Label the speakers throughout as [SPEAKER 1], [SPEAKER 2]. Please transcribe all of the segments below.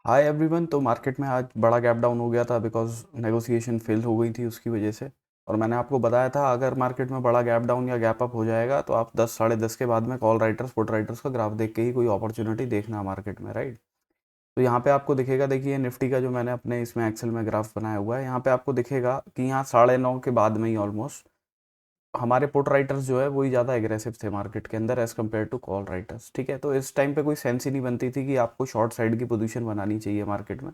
[SPEAKER 1] Hi everyone. तो market में आज बड़ा गैप डाउन हो गया था बिकॉज नेगोशिएशन फेल हो गई थी उसकी वजह से। और मैंने आपको बताया था अगर मार्केट में बड़ा गैप डाउन या गैप अप हो जाएगा तो आप 10 साढ़े 10 के बाद में कॉल राइटर्स पुट राइटर्स का ग्राफ देख के ही कोई अपॉर्चुनिटी देखना मार्केट में, राइट। तो यहाँ पे आपको दिखेगा, देखिए निफ्टी का जो मैंने अपने इसमें एक्सेल में ग्राफ बनाया हुआ है, यहाँ पे आपको दिखेगा कि यहाँ 9:30 के बाद में ही ऑलमोस्ट हमारे पुट राइटर्स जो है वही ज़्यादा एग्रेसिव थे मार्केट के अंदर as compared to call writers. ठीक है, तो इस टाइम पे कोई सेंस ही नहीं बनती थी कि आपको शॉर्ट साइड की पोजीशन बनानी चाहिए मार्केट में।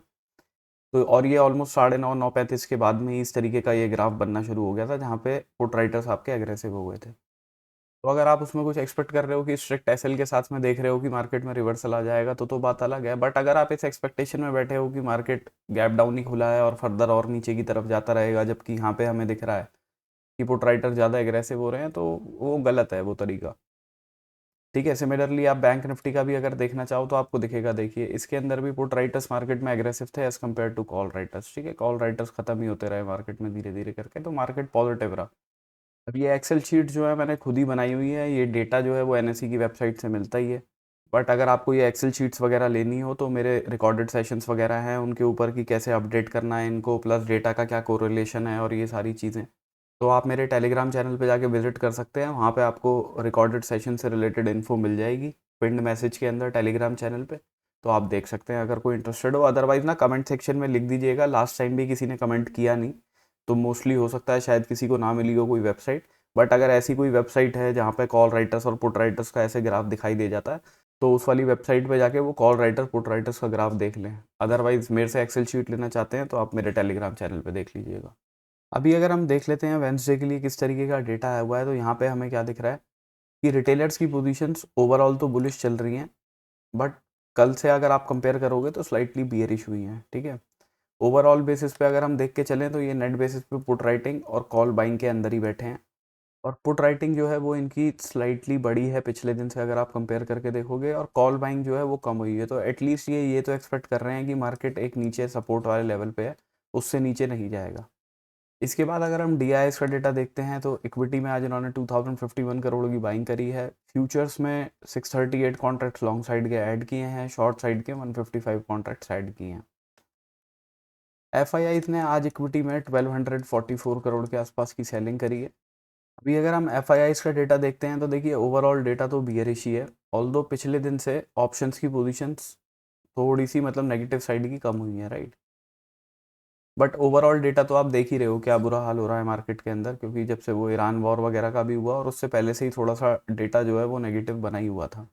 [SPEAKER 1] तो और ये ऑलमोस्ट 9:30 9:35 के बाद में ही इस तरीके का ये ग्राफ बनना शुरू हो गया था जहाँ पे पुट राइटर्स आपके एग्रेसिव हो गए थे। तो अगर आप उसमें कुछ एक्सपेक्ट कर रहे हो कि स्ट्रिक्ट एसएल के साथ में देख रहे हो कि मार्केट में रिवर्सल आ जाएगा तो बात अलग है। बट अगर आप इस एक्सपेक्टेशन में बैठे हो कि मार्केट गैप डाउन ही खुला है और फर्दर और नीचे की तरफ जाता रहेगा, जबकि यहाँ पे हमें दिख रहा है कि पुट राइटर ज़्यादा एग्रेसिव हो रहे हैं, तो वो गलत है वो तरीका। ठीक है, सिमिलरली आप बैंक निफ्टी का भी अगर देखना चाहो तो आपको दिखेगा, देखिए इसके अंदर भी पुट राइटर्स मार्केट में एग्रेसिव थे as compared to call writers. ठीक है, कॉल राइटर्स खत्म ही होते रहे मार्केट में धीरे धीरे करके, तो मार्केट पॉजिटिव रहा। अब ये एक्सेल शीट जो है मैंने खुद ही बनाई हुई है, ये डेटा जो है वो एनएसई की वेबसाइट से मिलता ही है। बट अगर आपको ये एक्सेल शीट्स वगैरह लेनी हो तो मेरे रिकॉर्डेड सेशंस वगैरह हैं उनके ऊपर कि कैसे अपडेट करना है इनको, प्लस डेटा का क्या कोरिलेशन है और ये सारी चीज़ें, तो आप मेरे टेलीग्राम चैनल पे जाके विजिट कर सकते हैं। वहाँ पे आपको रिकॉर्डेड सेशन से रिलेटेड इन्फो मिल जाएगी पिंड मैसेज के अंदर टेलीग्राम चैनल पे। तो आप देख सकते हैं अगर कोई इंटरेस्टेड हो। अदरवाइज़ ना कमेंट सेक्शन में लिख दीजिएगा, लास्ट टाइम भी किसी ने कमेंट किया नहीं, तो मोस्टली हो सकता है शायद किसी को ना मिली हो कोई वेबसाइट। बट अगर ऐसी कोई वेबसाइट है जहाँ पे कॉल राइटर्स और पुट राइटर्स का ऐसे ग्राफ दिखाई दे जाता है तो उस वाली वेबसाइट पे जाके वो कॉल राइटर पुट राइटर्स का ग्राफ देख लें। अदरवाइज़ मेरे से एक्सेल शीट लेना चाहते हैं तो आप मेरे टेलीग्राम चैनल पे देख लीजिएगा। अभी अगर हम देख लेते हैं वेंसडे के लिए किस तरीके का डेटा आया हुआ है, तो यहाँ पे हमें क्या दिख रहा है कि रिटेलर्स की पोजीशंस ओवरऑल तो बुलिश चल रही हैं, बट कल से अगर आप कंपेयर करोगे तो स्लाइटली बियरिश हुई हैं। ठीक है, ओवरऑल बेसिस पे अगर हम देख के चलें तो ये नेट बेसिस पे पुट राइटिंग और कॉल बाइंग के अंदर ही बैठे हैं। और पुट राइटिंग जो है वो इनकी स्लाइटली बड़ी है पिछले दिन से अगर आप कंपेयर करके देखोगे, और कॉल बाइंग जो है वो कम हुई है। तो एटलीस्ट ये तो एक्सपेक्ट कर रहे हैं कि मार्केट एक नीचे सपोर्ट वाले लेवल पे है, उससे नीचे नहीं जाएगा। इसके बाद अगर हम डीआईएस का डेटा देखते हैं तो इक्विटी में आज इन्होंने 2051 करोड़ की बाइंग करी है। फ्यूचर्स में 638 कॉन्ट्रैक्ट्स लॉन्ग साइड के ऐड किए हैं, शॉर्ट साइड के 155 कॉन्ट्रैक्ट्स ऐड किए हैं। एफआईआई ने आज इक्विटी में 1244 करोड़ के आसपास की सेलिंग करी है। अभी अगर हम एफआईआई का डेटा देखते हैं तो देखिए ओवरऑल डेटा तो बियरिश ही है, ऑल्दो पिछले दिन से ऑप्शंस की पोजीशंस थोड़ी सी मतलब नेगेटिव साइड की कम हुई है, राइट। बट ओवरऑल डेटा तो आप देख ही रहे हो क्या बुरा हाल हो रहा है मार्केट के अंदर, क्योंकि जब से वो ईरान वॉर वगैरह का भी हुआ और उससे पहले से ही थोड़ा सा डेटा जो है वो नेगेटिव बना ही हुआ था।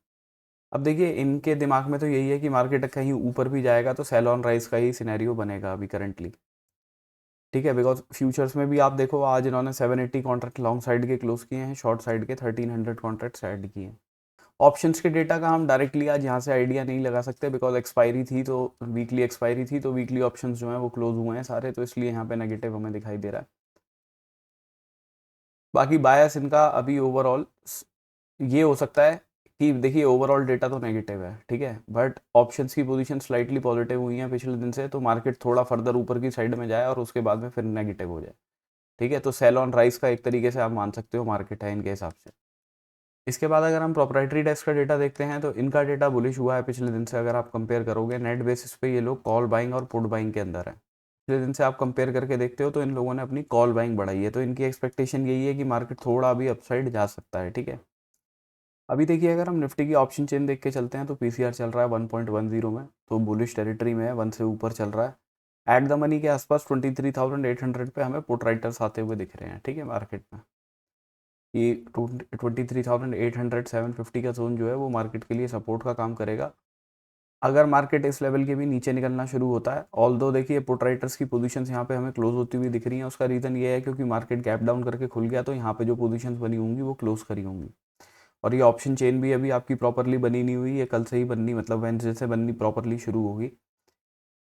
[SPEAKER 1] अब देखिए इनके दिमाग में तो यही है कि मार्केट कहीं ऊपर भी जाएगा तो सेल ऑन राइज का ही सिनेरियो बनेगा अभी करंटली। ठीक है, बिकॉज फ्यूचर्स में भी आप देखो आज इन्होंने 780 कॉन्ट्रैक्ट लॉन्ग साइड के क्लोज किए हैं, शॉर्ट साइड के 1300 कॉन्ट्रैक्ट्स ऐड किए हैं। ऑप्शंस के डेटा का हम डायरेक्टली आज यहाँ से आइडिया नहीं लगा सकते बिकॉज एक्सपायरी थी, तो वीकली एक्सपायरी थी, तो वीकली ऑप्शंस जो हैं वो क्लोज हुए हैं सारे, तो इसलिए यहाँ पे नेगेटिव हमें दिखाई दे रहा है। बाकी बायस इनका अभी ओवरऑल ये हो सकता है कि देखिए ओवरऑल डेटा तो नेगेटिव है, ठीक है, बट ऑप्शंस की पोजीशन स्लाइटली पॉजिटिव हुई है पिछले दिन से, तो मार्केट थोड़ा फर्दर ऊपर की साइड में जाए और उसके बाद में फिर नेगेटिव हो जाए। ठीक है, तो सेल ऑन राइस का एक तरीके से आप मान सकते हो मार्केट है इनके हिसाब से। इसके बाद अगर हम प्रोप्राइटरी डेस्क का डेटा देखते हैं तो इनका डेटा बुलिश हुआ है पिछले दिन से। अगर आप कंपेयर करोगे नेट बेसिस पे ये लोग कॉल बाइंग और पुट बाइंग के अंदर है। पिछले दिन से आप कंपेयर करके देखते हो तो इन लोगों ने अपनी कॉल बाइंग बढ़ाई है, तो इनकी एक्सपेक्टेशन यही है कि मार्केट थोड़ा अभी अपसाइड जा सकता है। ठीक है, अभी देखिए अगर हम निफ्टी की ऑप्शन चेन देख के चलते हैं तो पीसीआर चल रहा है 1.10 में, तो बुलिश टेरिटरी में है, 1 से ऊपर चल रहा है। एट द मनी के आसपास 23,800 पे हमें पुट राइटर्स आते हुए दिख रहे हैं। ठीक है, मार्केट में ये 23,800 750 का जोन जो है वो मार्केट के लिए सपोर्ट का काम करेगा। अगर मार्केट इस लेवल के भी नीचे निकलना शुरू होता है, ऑल दो देखिए पुट राइटर्स की पोजीशंस यहाँ पे हमें क्लोज होती हुई दिख रही हैं, उसका रीज़न ये है क्योंकि मार्केट गैप डाउन करके खुल गया, तो यहाँ पे जो पोजीशंस बनी होंगी वो क्लोज करी होंगी। और ये ऑप्शन चेन भी अभी आपकी प्रॉपरली बनी नहीं हुई है, कल से ही बननी, मतलब वेंसडे से बननी प्रॉपरली शुरू होगी।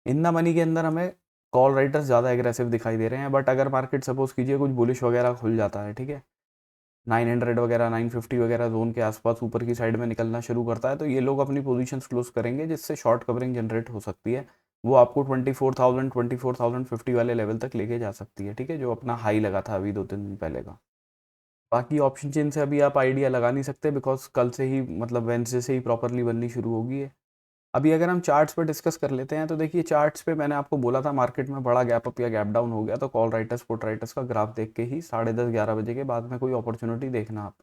[SPEAKER 1] इन द मनी के अंदर हमें कॉल राइटर्स ज़्यादा एग्रेसिव दिखाई दे रहे हैं, बट अगर मार्केट सपोज कीजिए कुछ बुलिश वगैरह खुल जाता है, ठीक है, 900 वगैरह 950 वगैरह जोन के आसपास ऊपर की साइड में निकलना शुरू करता है, तो ये लोग अपनी पोजीशंस क्लोज करेंगे जिससे शॉर्ट कवरिंग जनरेट हो सकती है। वो आपको 24,050 वाले लेवल तक लेके जा सकती है। ठीक है, जो अपना हाई लगा था अभी 2-3 दिन पहले का। बाकी ऑप्शन चेन से अभी आप आइडिया लगा नहीं सकते बिकॉज कल से ही मतलब वेंसडे से ही प्रॉपरली बननी शुरू होगी है। अभी अगर हम चार्ट्स पर डिस्कस कर लेते हैं तो देखिए चार्ट्स पे मैंने आपको बोला था मार्केट में बड़ा गैप अप या गैप डाउन हो गया तो कॉल राइटर्स पुट राइटर्स का ग्राफ देख के ही 10:30-11 बजे के बाद में कोई अपॉर्चुनिटी देखना आप।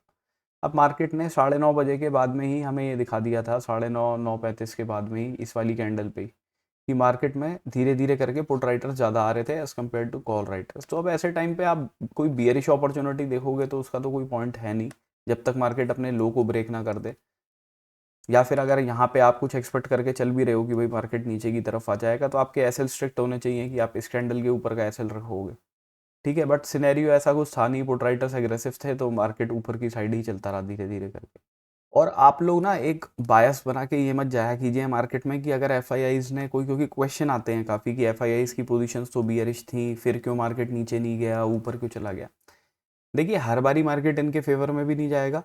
[SPEAKER 1] अब मार्केट ने 9:30 बजे के बाद में ही हमें ये दिखा दिया था, 9:30 9:35 के बाद में ही इस वाली कैंडल पे ही, कि मार्केट में धीरे धीरे करके पुट राइटर्स ज़्यादा आ रहे थे as compared to call writers. तो अब ऐसे टाइम पे आप कोई बियरिश अपॉर्चुनिटी देखोगे तो उसका तो कोई पॉइंट है नहीं जब तक मार्केट अपने लो को ब्रेक ना कर दे, या फिर अगर यहाँ पे आप कुछ एक्सपेक्ट करके चल भी रहे हो कि भाई मार्केट नीचे की तरफ आ जाएगा तो आपके एसएल स्ट्रिक्ट होने चाहिए कि आप इस कैंडल के ऊपर का एसएल रखोगे। ठीक है, बट सिनेरियो ऐसा कुछ था नहीं, पुट राइटर्स एग्रेसिव थे तो मार्केट ऊपर की साइड ही चलता रहा धीरे धीरे करके। और आप लोग ना एक बायस बना के ये मत जाया कीजिए मार्केट में कि अगर एफआईआईज ने कोई, क्योंकि क्वेश्चन आते हैं काफ़ी कि एफआईआईज की पोजीशंस तो बियरिश थी, फिर क्यों मार्केट नीचे नहीं गया, ऊपर क्यों चला गया। देखिए हर बारी मार्केट इनके फेवर में भी नहीं जाएगा,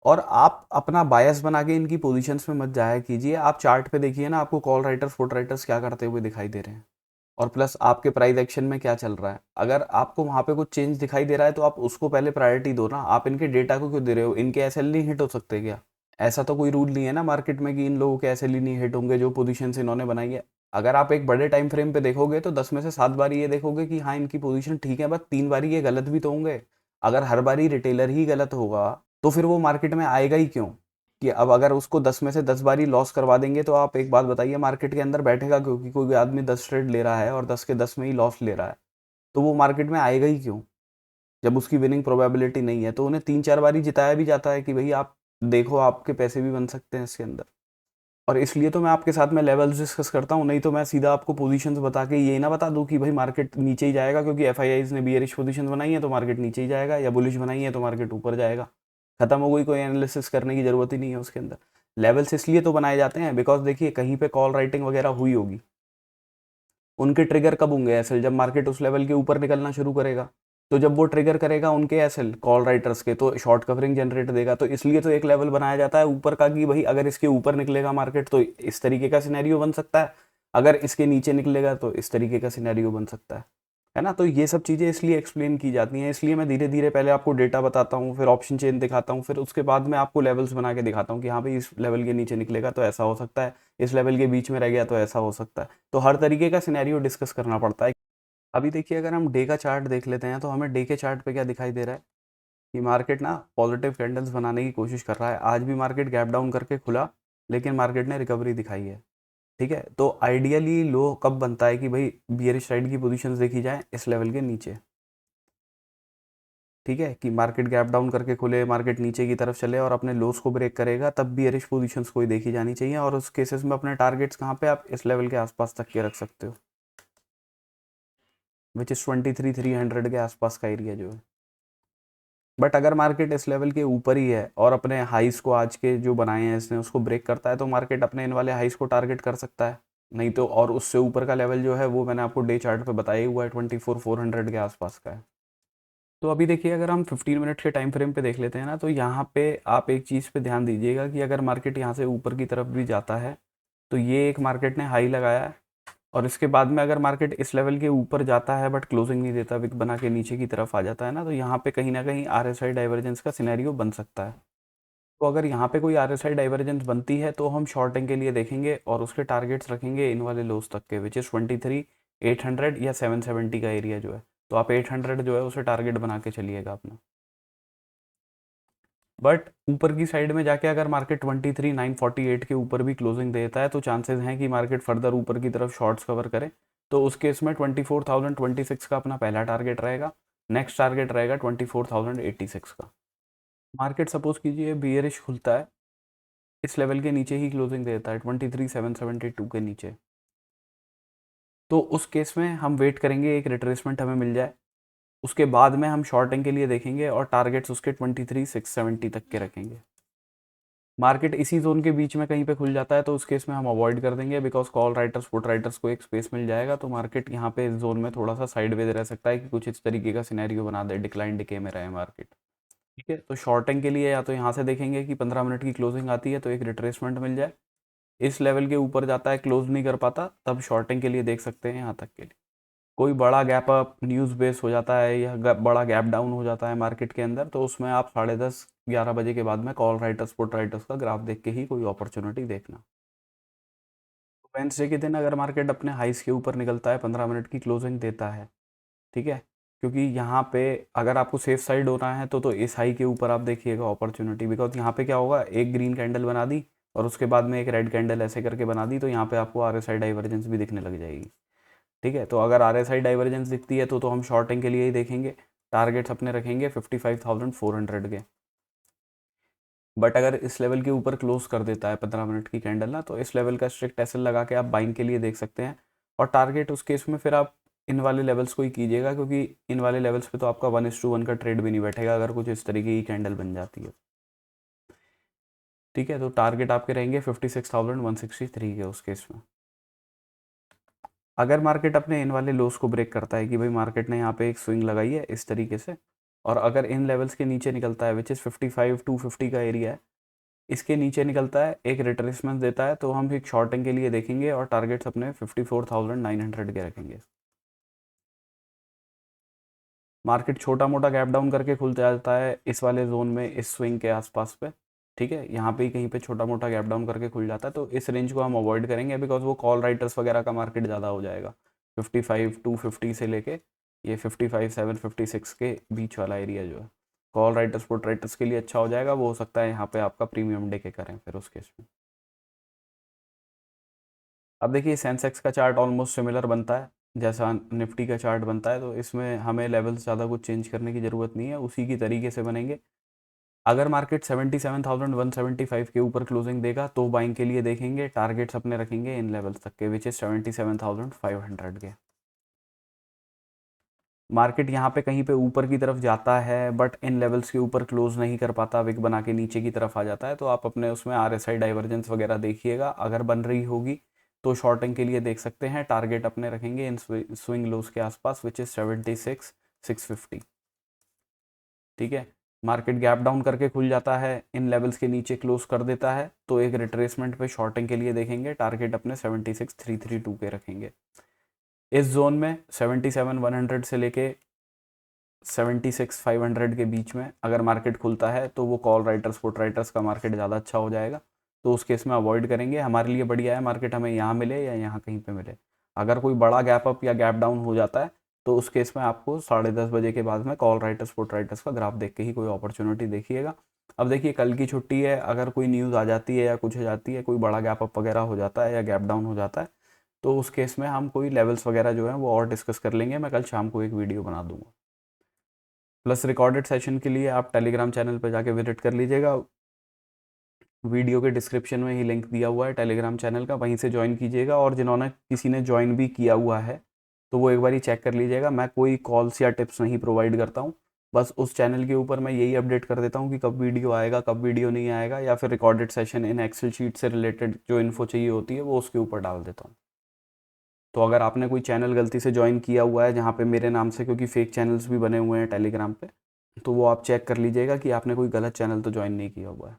[SPEAKER 1] और आप अपना बायस बना के इनकी पोजीशंस में मत जाया कीजिए। आप चार्ट पे देखिए ना, आपको कॉल राइटर्स पुट राइटर्स क्या करते हुए दिखाई दे रहे हैं, और प्लस आपके प्राइस एक्शन में क्या चल रहा है। अगर आपको वहाँ पे कुछ चेंज दिखाई दे रहा है तो आप उसको पहले प्रायोरिटी दो ना। आप इनके डेटा को क्यों दे रहे हो, इनके एसएल नहीं हिट हो सकते क्या? ऐसा तो कोई रूल नहीं है ना मार्केट में कि इन लोगों के एसएल ही नहीं हिट होंगे जो पोजीशंस इन्होंने बनाई है। अगर आप एक बड़े टाइम फ्रेम पे देखोगे तो 10 में से 7 बार ये देखोगे कि हाँ इनकी पोजीशन ठीक है, बस 3 बारी ये गलत भी तो होंगे। अगर हर बारी रिटेलर ही गलत होगा तो फिर वो मार्केट में आएगा ही क्यों? कि अब अगर उसको 10 में से 10 बारी लॉस करवा देंगे तो आप एक बात बताइए, मार्केट के अंदर बैठेगा क्योंकि कोई आदमी 10 ट्रेड ले रहा है और 10 के 10 में ही लॉस ले रहा है, तो वो मार्केट में आएगा ही क्यों जब उसकी विनिंग प्रोबेबिलिटी नहीं है। तो उन्हें 3-4 बारी जिताया भी जाता है कि भाई आप देखो आपके पैसे भी बन सकते हैं इसके अंदर। और इसलिए तो मैं आपके साथ में लेवल्स डिस्कस करता हूँ, नहीं तो मैं सीधा आपको पोजीशंस बता के ये ना बता दूँ कि भाई मार्केट नीचे ही जाएगा क्योंकि एफआईआईज ने बियरिश पोजीशंस बनाई है तो मार्केट नीचे ही जाएगा, या बुलिश बनाई है तो मार्केट ऊपर जाएगा। खत्म हो गई, कोई एनालिसिस करने की जरूरत ही नहीं है उसके अंदर। लेवल्स इसलिए तो बनाए जाते हैं बिकॉज देखिए कहीं पे कॉल राइटिंग वगैरह हुई होगी, उनके ट्रिगर कब होंगे एसएल, जब मार्केट उस लेवल के ऊपर निकलना शुरू करेगा। तो जब वो ट्रिगर करेगा उनके एसएल कॉल राइटर्स के, तो शॉर्ट कवरिंग जनरेट देगा। तो इसलिए तो एक लेवल बनाया जाता है ऊपर का कि भाई अगर इसके ऊपर निकलेगा मार्केट तो इस तरीके का सिनेरियो बन सकता है, अगर इसके नीचे निकलेगा तो इस तरीके का सिनेरियो बन सकता है ना। तो ये सब चीज़ें इसलिए एक्सप्लेन की जाती हैं, इसलिए मैं धीरे धीरे पहले आपको डेटा बताता हूँ, फिर ऑप्शन चेन दिखाता हूँ, फिर उसके बाद मैं आपको लेवल्स बना के दिखाता हूँ कि हाँ भाई इस लेवल के नीचे निकलेगा तो ऐसा हो सकता है, इस लेवल के बीच में रह गया तो ऐसा हो सकता है। तो हर तरीके का सिनेरियो डिस्कस करना पड़ता है। अभी देखिए अगर हम डे का चार्ट देख लेते हैं तो हमें डे के चार्ट पे क्या दिखाई दे रहा है कि मार्केट ना पॉजिटिव कैंडल्स बनाने की कोशिश कर रहा है। आज भी मार्केट गैप डाउन करके खुला, लेकिन मार्केट ने रिकवरी दिखाई है। ठीक है, तो आइडियली लो कब बनता है कि भाई बियरिश साइड की पोजीशंस देखी जाए इस लेवल के नीचे। ठीक है, कि मार्केट गैप डाउन करके खुले, मार्केट नीचे की तरफ चले और अपने लोस को ब्रेक करेगा, तब बियरिश पोजीशंस कोई देखी जानी चाहिए। और उस केसेस में अपने टारगेट्स कहाँ पे आप इस लेवल के आसपास तक के रख सकते हो, विच इज़ 23,300 के आसपास का एरिया जो है। बट अगर मार्केट इस लेवल के ऊपर ही है और अपने हाइस को आज के जो बनाए हैं इसने उसको ब्रेक करता है तो मार्केट अपने इन वाले हाइस को टारगेट कर सकता है। नहीं तो और उससे ऊपर का लेवल जो है वो मैंने आपको डे चार्ट पे बताया हुआ है, 24,400 के आसपास का है। तो अभी देखिए अगर हम 15 मिनट के टाइम फ्रेम पे देख लेते हैं ना, तो यहाँ पे आप एक चीज़ पे ध्यान दीजिएगा कि अगर मार्केट यहाँ से ऊपर की तरफ भी जाता है तो ये एक मार्केट ने हाई लगाया है, और इसके बाद में अगर मार्केट इस लेवल के ऊपर जाता है बट क्लोजिंग नहीं देता, विक बना के नीचे की तरफ आ जाता है ना, तो यहाँ पे कहीं ना कहीं आरएसआई डाइवर्जेंस का सिनेरियो बन सकता है। तो अगर यहाँ पे कोई आरएसआई डाइवर्जेंस बनती है तो हम शॉर्टिंग के लिए देखेंगे और उसके टारगेट्स रखेंगे इन वाले लोस तक के, विच इज़ 23,800 या 770 का एरिया जो है। तो आप 800 जो है उसे टारगेट बना के चलिएगा अपना। बट ऊपर की साइड में जाके अगर मार्केट 23,948 के ऊपर भी क्लोजिंग देता है तो चांसेस हैं कि मार्केट फर्दर ऊपर की तरफ शॉर्ट्स कवर करे। तो उस केस में 24,026 का अपना पहला टारगेट रहेगा। नेक्स्ट टारगेट रहेगा 24,086 का। मार्केट सपोज कीजिए बियरिश खुलता है, इस लेवल के नीचे ही क्लोजिंग देता है 23,772 के नीचे, तो उस केस में हम वेट करेंगे एक रिट्रेसमेंट हमें मिल जाए, उसके बाद में हम शॉर्टिंग के लिए देखेंगे और टारगेट्स उसके 23,670 तक के रखेंगे। मार्केट इसी जोन के बीच में कहीं पे खुल जाता है तो उस केस में हम अवॉइड कर देंगे, because call writers put writers को एक स्पेस मिल जाएगा, तो मार्केट यहाँ पे इस जोन में थोड़ा सा साइडवेज रह सकता है कि कुछ इस तरीके का सिनेरियो बना दे, डिक्लाइन डिके में रहे मार्केट। ठीक है, तो शॉर्टिंग के लिए या तो यहाँ से देखेंगे कि 15 मिनट की क्लोजिंग आती है तो एक रिट्रेसमेंट मिल जाए, इस लेवल के ऊपर जाता है क्लोज नहीं कर पाता, तब शॉर्टिंग के लिए देख सकते हैं यहाँ तक के लिए। कोई बड़ा गैप अप न्यूज़ बेस हो जाता है या बड़ा गैप डाउन हो जाता है मार्केट के अंदर, तो उसमें आप 10:30-11 बजे के बाद में कॉल राइटर्स पुट राइटर्स का ग्राफ देख के ही कोई अपॉर्चुनिटी देखना। वेंसडे के दिन अगर मार्केट अपने हाइस के ऊपर निकलता है 15 मिनट की क्लोजिंग देता है, ठीक है, क्योंकि यहाँ पे अगर आपको सेफ साइड होना है तो इस हाई के ऊपर आप देखिएगा अपॉर्चुनिटी, बिकॉज यहाँ पे क्या होगा, एक ग्रीन कैंडल बना दी और उसके बाद में एक रेड कैंडल ऐसे करके बना दी, तो यहाँ पे आपको RSI डाइवर्जेंस भी दिखने लग जाएगी। ठीक है, तो अगर RSI डाइवर्जेंस दिखती है तो हम शॉर्टिंग के लिए ही देखेंगे। टारगेट्स अपने रखेंगे 55,400 के। बट अगर इस लेवल के ऊपर क्लोज कर देता है 15 मिनट की कैंडल ना, तो इस लेवल का स्ट्रिक्ट एसएल लगा के आप बाइंग के लिए देख सकते हैं। और टारगेट उस केस में फिर आप इन वाले लेवल्स को ही कीजिएगा, क्योंकि इन वाले लेवल्स पे तो आपका 1:1 का ट्रेड भी नहीं बैठेगा अगर कुछ इस तरीके की कैंडल बन जाती है। ठीक है, तो टारगेट आपके रहेंगे 56,163 के उस केस में। अगर मार्केट अपने इन वाले लोस को ब्रेक करता है कि भाई मार्केट ने यहाँ पे एक स्विंग लगाई है इस तरीके से, और अगर इन लेवल्स के नीचे निकलता है विच इज़ 55,250 का एरिया है, इसके नीचे निकलता है एक रिट्रेसमेंट देता है, तो हम एक शॉर्टिंग के लिए देखेंगे और टारगेट्स अपने 54,900 के रखेंगे। मार्केट छोटा मोटा गैप डाउन करके खुल जाता है इस वाले जोन में, इस स्विंग के आसपास पे। ठीक है, यहाँ पे ही कहीं पे छोटा मोटा गैप डाउन करके खुल जाता है, तो इस रेंज को हम अवॉइड करेंगे, बिकॉज वो कॉल राइटर्स वगैरह का मार्केट ज़्यादा हो जाएगा। 55,250 से लेके ये 55,756 के बीच वाला एरिया जो है कॉल राइटर्स पुट राइटर्स के लिए अच्छा हो जाएगा। वो हो सकता है यहाँ पे आपका प्रीमियम डे के करें फिर उस केस में। अब देखिए सेंसेक्स का चार्ट ऑलमोस्ट सिमिलर बनता है जैसा निफ्टी का चार्ट बनता है, तो इसमें हमें लेवल्स ज़्यादा कुछ चेंज करने की ज़रूरत नहीं है, उसी की तरीके से बनेंगे। अगर मार्केट 77,175 के ऊपर क्लोजिंग देगा तो बाइंग के लिए देखेंगे, टारगेट्स अपने रखेंगे इन लेवल्स तक के विच इज़ 77,500 के। मार्केट यहाँ पे कहीं पे ऊपर की तरफ जाता है बट इन लेवल्स के ऊपर क्लोज नहीं कर पाता, विक बना के नीचे की तरफ आ जाता है, तो आप अपने उसमें RSI डाइवर्जेंस वगैरह देखिएगा। अगर बन रही होगी तो शॉर्टिंग के लिए देख सकते हैं, टारगेट अपने रखेंगे इन स्विंग लोस के आसपास विच इज़ 76,650। ठीक है, मार्केट गैप डाउन करके खुल जाता है, इन लेवल्स के नीचे क्लोज कर देता है, तो एक रिट्रेसमेंट पे शॉर्टिंग के लिए देखेंगे, टारगेट अपने 76,332 के रखेंगे। इस जोन में 77,100 से लेके 76,500 के बीच में अगर मार्केट खुलता है तो वो कॉल राइटर्स पुट राइटर्स का मार्केट ज़्यादा अच्छा हो जाएगा, तो उस केस में अवॉइड करेंगे। हमारे लिए बढ़िया है मार्केट हमें यहाँ मिले या यहाँ कहीं पे मिले। अगर कोई बड़ा गैप अप या गैप डाउन हो जाता है तो उस केस में आपको 10:30 बजे के बाद में कॉल राइटर्स पुट राइटर्स का ग्राफ देख के ही कोई अपॉर्चुनिटी देखिएगा। अब देखिए कल की छुट्टी है, अगर कोई न्यूज़ आ जाती है या कुछ हो जाती है, कोई बड़ा गैप अप वगैरह हो जाता है या गैप डाउन हो जाता है, तो उस केस में हम कोई लेवल्स वगैरह जो है वो और डिस्कस कर लेंगे। मैं कल शाम को एक वीडियो बना दूंगा। प्लस रिकॉर्डेड सेशन के लिए आप टेलीग्राम चैनल पर जाके विजिट कर लीजिएगा, वीडियो के डिस्क्रिप्शन में ही लिंक दिया हुआ है टेलीग्राम चैनल का, वहीं से ज्वाइन कीजिएगा। और जिन्होंने किसी ने ज्वाइन भी किया हुआ है तो वो एक बार ही चेक कर लीजिएगा। मैं कोई कॉल्स या टिप्स नहीं प्रोवाइड करता हूँ, बस उस चैनल के ऊपर मैं यही अपडेट कर देता हूँ कि कब वीडियो आएगा कब वीडियो नहीं आएगा, या फिर recorded session in excel sheet से रिलेटेड जो इन्फो चाहिए होती है वो उसके ऊपर डाल देता हूँ। तो अगर आपने कोई चैनल गलती से ज्वाइन किया हुआ है जहाँ पे मेरे नाम से, क्योंकि फेक चैनल्स भी बने हुए हैं टेलीग्राम पे, तो वो आप चेक कर लीजिएगा कि आपने कोई गलत चैनल तो ज्वाइन नहीं किया हुआ है।